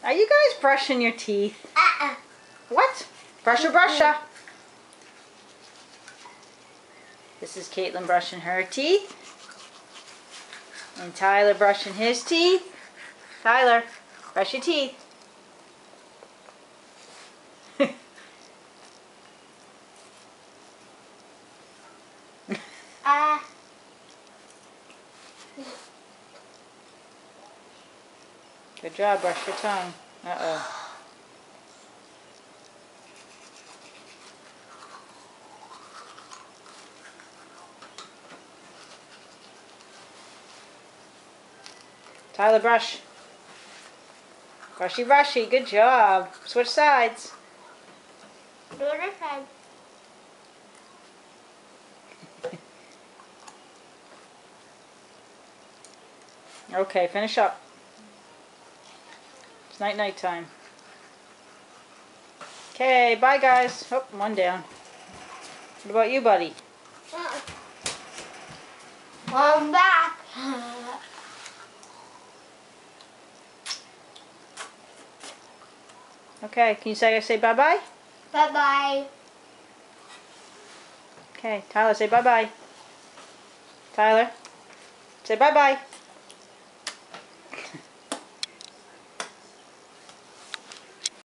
Are you guys brushing your teeth? What? Brusha. This is Caitlin brushing her teeth. And Tyler brushing his teeth. Tyler, brush your teeth. Good job, brush your tongue. Uh-oh. Tyler, brush. Brushy, brushy. Good job. Switch sides. Do other side. Okay, finish up. It's night time. Okay, bye guys. Oh, one down. What about you, buddy? I'm back. Okay, can you say bye-bye? Bye-bye. Okay, Tyler, say bye-bye. Tyler, say bye-bye.